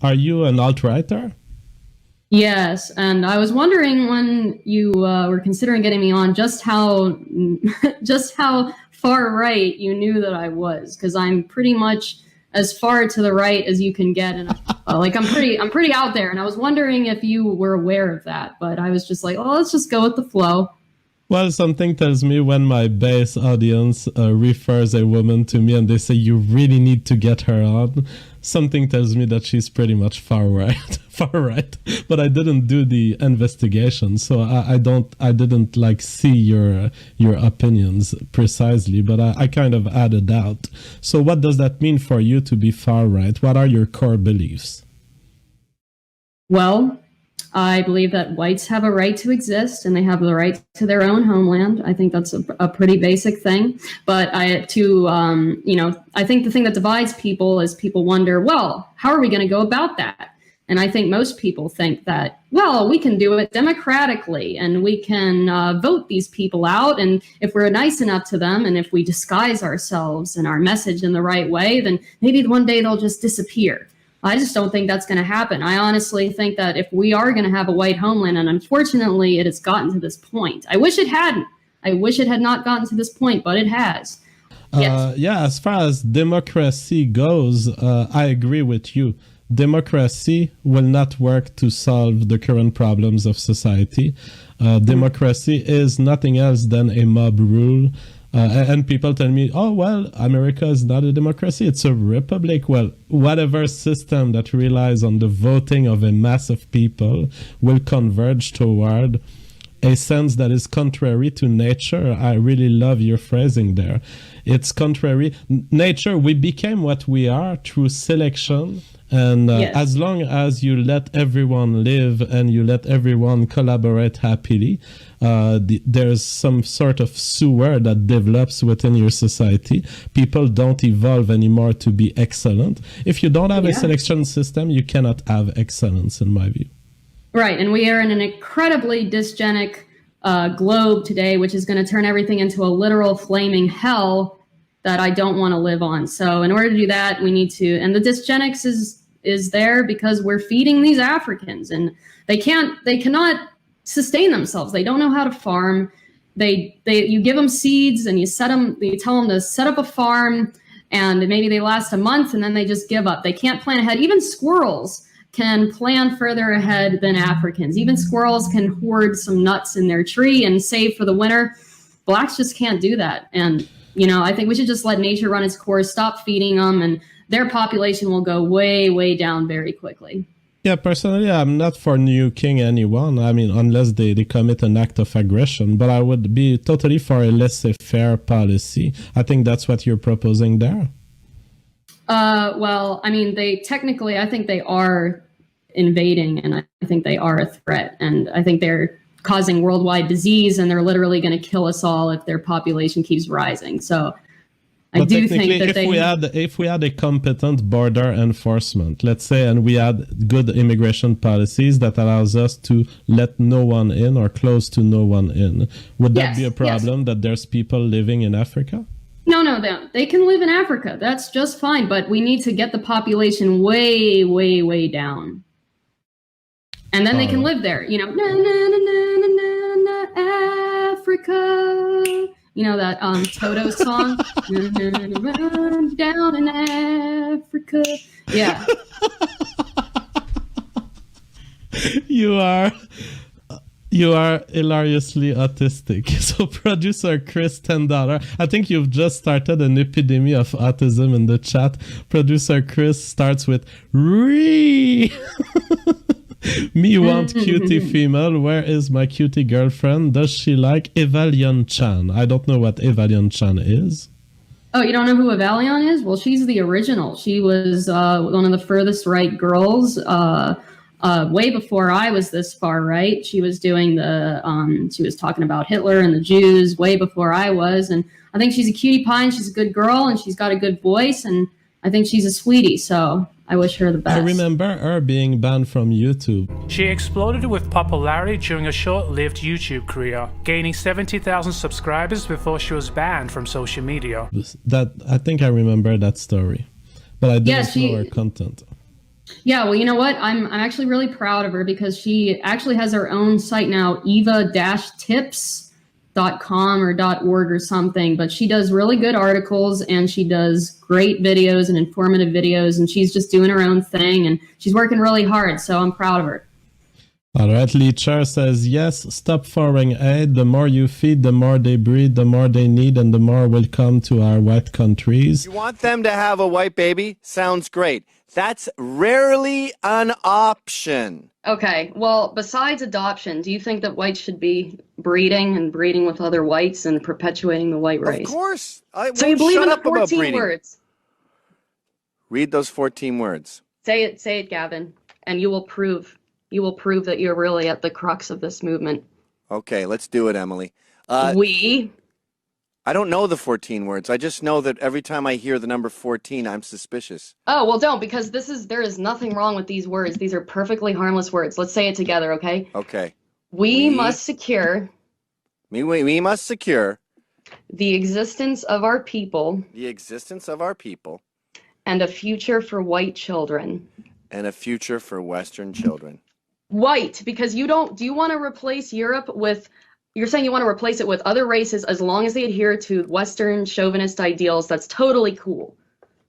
Are you an alt-righter? Yes, and I was wondering when you were considering getting me on just how just how far right you knew that I was, because I'm pretty much as far to the right as you can get, and like I'm pretty out there. And I was wondering if you were aware of that, but I was just like, oh, let's just go with the flow. Well, something tells me when my base audience refers a woman to me and they say you really need to get her on, something tells me that she's pretty much far right, far right. But I didn't do the investigation, so I didn't like see your opinions precisely. But I kind of added out. So what does that mean for you to be far right? What are your core beliefs? Well, I believe that whites have a right to exist and they have the right to their own homeland. I think that's a pretty basic thing. But I think the thing that divides people is people wonder, well, how are we going to go about that? And I think most people think that, well, we can do it democratically and we can vote these people out. And if we're nice enough to them and if we disguise ourselves and our message in the right way, then maybe one day they'll just disappear. I just don't think that's going to happen. I honestly think that if we are going to have a white homeland, and unfortunately it has gotten to this point. I wish it hadn't. I wish it had not gotten to this point, but it has. Yes. Yeah, as far as democracy goes, I agree with you. Democracy will not work to solve the current problems of society. Democracy is nothing else than a mob rule. And people tell me, oh, well, America is not a democracy, it's a republic. Well, whatever system that relies on the voting of a mass of people will converge toward a sense that is contrary to nature. I really love your phrasing there. It's contrary. Nature, we became what we are through selection. And Yes. as long as you let everyone live and you let everyone collaborate happily, there's some sort of sewer that develops within your society. People don't evolve anymore to be excellent. If you don't have a Yeah. selection system, you cannot have excellence, in my view. Right, and we are in an incredibly dysgenic globe today, which is going to turn everything into a literal flaming hell that I don't want to live on. So in order to do that, we need to, and the dysgenics is there because we're feeding these Africans, and they cannot sustain themselves. They don't know how to farm. You give them seeds and you tell them to set up a farm, and maybe they last a month and then they just give up. They can't plan ahead. Even squirrels can plan further ahead than Africans. Even squirrels can hoard some nuts in their tree and save for the winter. Blacks just can't do that. And I think we should just let nature run its course, stop feeding them, and their population will go way, way down very quickly. Yeah, personally, I'm not for nuking anyone. I mean, unless they commit an act of aggression. But I would be totally for a laissez-faire policy. I think that's what you're proposing there. Well, I mean, I think they are invading, and I think they are a threat. And I think they're causing worldwide disease, and they're literally going to kill us all if their population keeps rising. So I do think that if we had a competent border enforcement, let's say, and we had good immigration policies that allows us to let no one in or close to no one in, would that be a problem that there's people living in Africa? No, they can live in Africa. That's just fine. But we need to get the population way, way, way down. And then they can live there, na, na, na, na, na, na, Africa. That Toto song, down in Africa. Yeah. You are hilariously autistic. So producer Chris, $10. I think you've just started an epidemic of autism in the chat. Producer Chris starts with re. Me want cutie female. Where is my cutie girlfriend? Does she like Evalion Chan? I don't know what Evalion Chan is. Oh, you don't know who Evalion is? Well, she's the original. She was one of the furthest right girls way before I was this far right. She was doing she was talking about Hitler and the Jews way before I was. And I think she's a cutie pie and she's a good girl and she's got a good voice. And I think she's a sweetie. So I wish her the best. I remember her being banned from YouTube. She exploded with popularity during a short-lived YouTube career, gaining 70,000 subscribers before she was banned from social media. I think I remember that story, but I didn't know her content. Yeah, well, you know what? I'm actually really proud of her because she actually has her own site now, eva-tips.com or .org or something, but she does really good articles and she does great videos and informative videos, and she's just doing her own thing and she's working really hard, so I'm proud of her. All right, Leacher says, yes, stop foreign aid. The more you feed, the more they breed, the more they need, and the more will come to our white countries. You want them to have a white baby? Sounds great. That's rarely an option. Okay, well, besides adoption, do you think that whites should be breeding and breeding with other whites and perpetuating the white race? Of course. So you believe in the 14 words? Read those 14 words. Say it, Gavin, and you will prove that you're really at the crux of this movement. Okay, let's do it, Emily. I don't know the 14 words. I just know that every time I hear the number 14, I'm suspicious. Oh, well, don't, because there is nothing wrong with these words. These are perfectly harmless words. Let's say it together, okay? Okay. We must secure we must secure the existence of our people and a future for white children. And a future for Western children. White, because do you want to replace Europe with, you're saying you want to replace it with other races as long as they adhere to Western chauvinist ideals. That's totally cool,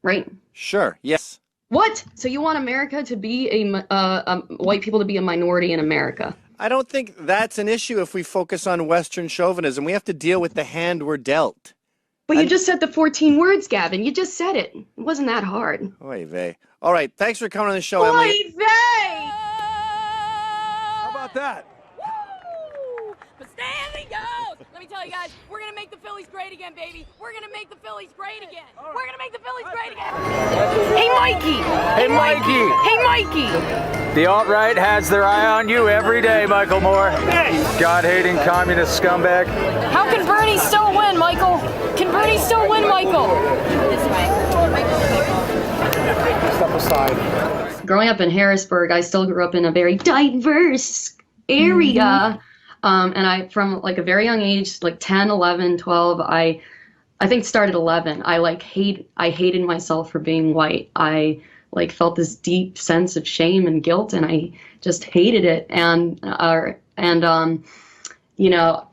right? Sure, yes. What? So you want America to be white people to be a minority in America? I don't think that's an issue if we focus on Western chauvinism. We have to deal with the hand we're dealt. But you just said the 14 words, Gavin. You just said it. It wasn't that hard. Oy vey. All right, thanks for coming on the show, Emily. Oy vey! How about that? Woo! But Stanley goes! Let me tell you guys, we're going to make the Phillies great again, baby. We're going to make the Phillies great again. We're going to make the Phillies great again. Hey, Mikey! Hey, Mikey! Hey, Mikey! The alt-right has their eye on you every day, Michael Moore. God-hating communist scumbag. How can Bernie still win, Michael? Can Bernie still win, Michael? This way. Step aside. Growing up in Harrisburg, I still grew up in a very diverse area. And I, from like a very young age, like 10, 11, 12, I think started 11. I hated myself for being white. I like felt this deep sense of shame and guilt, and I just hated it. And you know,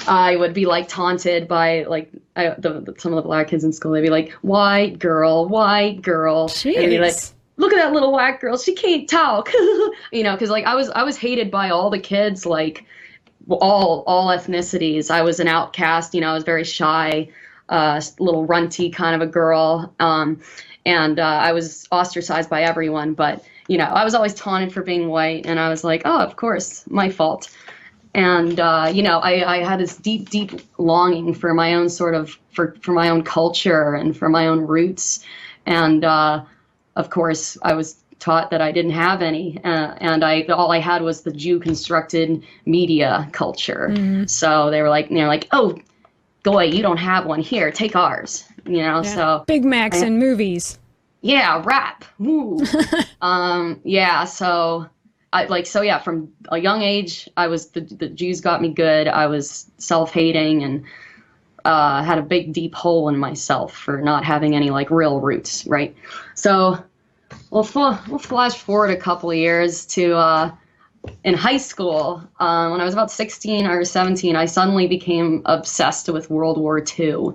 I would be like taunted by like some of the black kids in school. They'd be like, white girl. Jeez. And they'd be like, look at that little white girl. She can't talk. You know, because like I was hated by all the kids, like all ethnicities. I was an outcast. You know, I was very shy, little runty kind of a girl. And I was ostracized by everyone. But, you know, I was always taunted for being white. And I was like, oh, of course, my fault. And, you know, I had this deep, deep longing for my own sort of, for my own culture and for my own roots. And, of course, I was taught that I didn't have any. And all I had was the Jew-constructed media culture. Mm-hmm. So they were like, oh, boy, you don't have one. Here, take ours. You know, so Big Macs and movies. Yeah, rap. Woo. Yeah, so from a young age, I was the Jews got me good. I was self-hating and had a big deep hole in myself for not having any like real roots, right? So we'll flash forward a couple of years to in high school, when I was about 16 or 17, I suddenly became obsessed with World War II.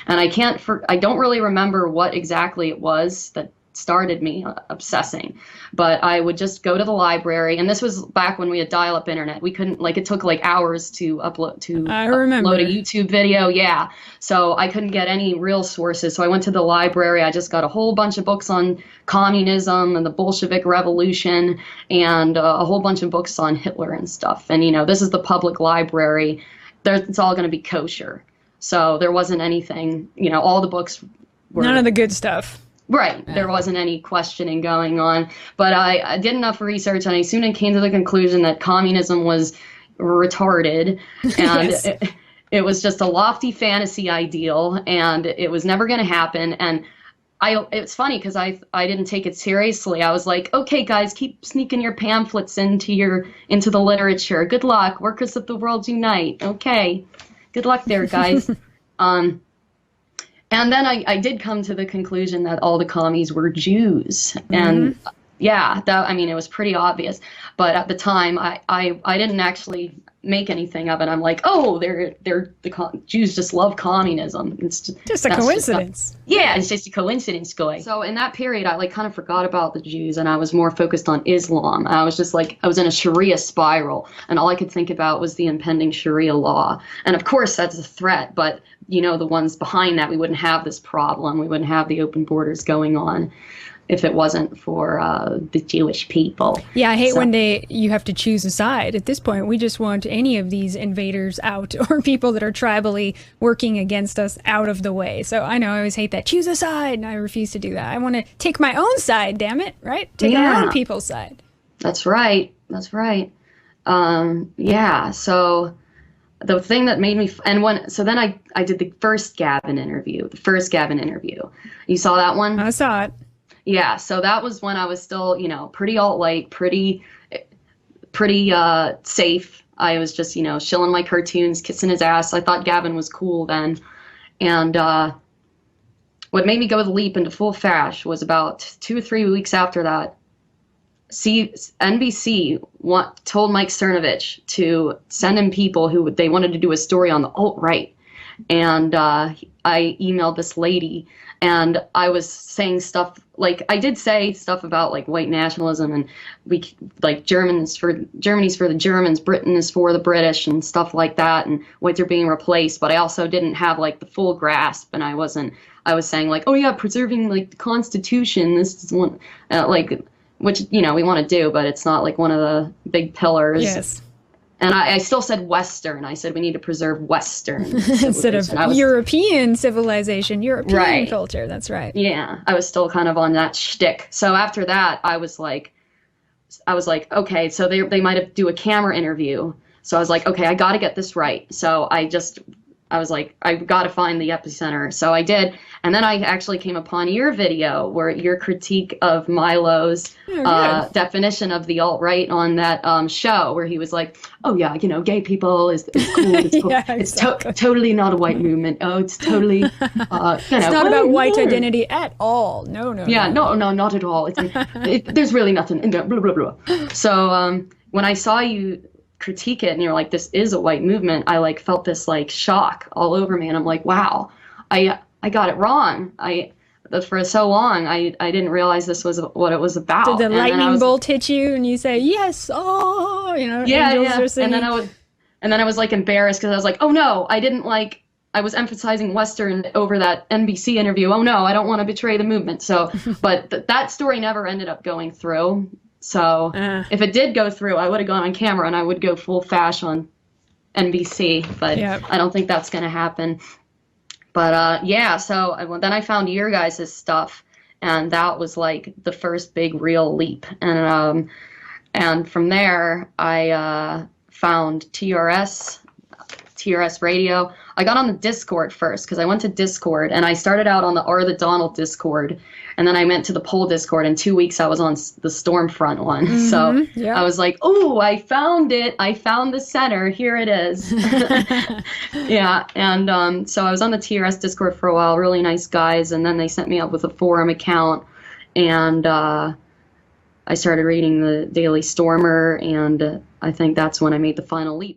And I don't really remember what exactly it was that started me obsessing, but I would just go to the library, and this was back when we had dial-up internet. We couldn't, like, it took like hours to upload a YouTube video. Yeah. So I couldn't get any real sources. So I went to the library. I just got a whole bunch of books on communism and the Bolshevik Revolution and a whole bunch of books on Hitler and stuff. And, you know, this is the public library. It's all going to be kosher. So there wasn't anything, you know, all the books were... None of the good stuff. Right. Yeah. There wasn't any questioning going on. But I did enough research, and I soon came to the conclusion that communism was retarded. And Yes. it was just a lofty fantasy ideal, and it was never going to happen. And it's funny because I didn't take it seriously. I was like, okay, guys, keep sneaking your pamphlets into the literature. Good luck. Workers of the world unite. Okay. Good luck there, guys. And then I did come to the conclusion that all the commies were Jews. And Yeah, that, I mean, it was pretty obvious, but at the time, I didn't actually make anything of it. I'm like, oh, Jews just love communism. It's Just a that's coincidence. yeah, it's just a coincidence, guy. So in that period, I like kind of forgot about the Jews, and I was more focused on Islam. I was just like, I was in a Sharia spiral, and all I could think about was the impending Sharia law. And of course, that's a threat, but you know, the ones behind that, we wouldn't have this problem. We wouldn't have the open borders going on if it wasn't for the Jewish people. Yeah, I hate when you have to choose a side. At this point, we just want any of these invaders out or people that are tribally working against us out of the way. So I know I always hate that. Choose a side, and I refuse to do that. I want to take my own side, damn it, right? Take our own people's side. That's right. That's right. Yeah, so the thing that made me, so then I did the first Gavin interview. You saw that one? I saw it. Yeah, so that was when I was still, you know, pretty alt-right, pretty safe. I was just, you know, shilling my cartoons, kissing his ass. I thought Gavin was cool then. And what made me go the leap into full fash was about 2 or 3 weeks after that. NBC told Mike Cernovich to send him people who they wanted to do a story on the alt-right. And I emailed this lady, and I was saying stuff like, I did say stuff about like white nationalism and Germany's for the Germans, Britain is for the British and stuff like that, and whites are being replaced. But I also didn't have like the full grasp, and I was saying like, oh yeah, preserving like the Constitution. This is one which, you know, we want to do, but it's not like one of the big pillars. Yes. And I still said Western. I said we need to preserve Western instead of European civilization, European culture. That's right. Yeah, I was still kind of on that shtick. So after that, I was like, okay, so they might do a camera interview. So I was like, okay, I got to get this right. So I was like, I got to find the epicenter. So I did. And then I actually came upon your video where your critique of Milo's definition of the alt-right on that show, where he was like, oh yeah, you know, gay people is cool. It's cool. Yeah, it's totally not a white movement. Oh, it's totally, you know. It's not about white identity at all. No. Yeah, no, not at all. There's really nothing in there, blah, blah, blah. So when I saw you critique it and you're like, this is a white movement, I like felt this like shock all over me, and I'm like, wow, I got it wrong. For so long I didn't realize this was what it was about. Did the lightning bolt hit you and you say yes? Oh, you know, angels are singing. And then I was like embarrassed because I was like, oh no, I was emphasizing Western over that NBC interview. Oh no, I don't want to betray the movement. So, but that story never ended up going through. So if it did go through, I would have gone on camera and I would go full fash on NBC, but I don't think that's going to happen. But yeah, so then I found your guys' stuff, and that was like the first big real leap. And from there, I found TRS Radio. I got on the Discord first because I went to Discord, and I started out on the Are the Donald Discord, and then I went to the Poll Discord. In 2 weeks, I was on the Stormfront one. Mm-hmm, so I was like, oh, I found it. I found the center. Here it is. Yeah. And so I was on the TRS Discord for a while. Really nice guys. And then they sent me up with a forum account. And I started reading the Daily Stormer. And I think that's when I made the final leap.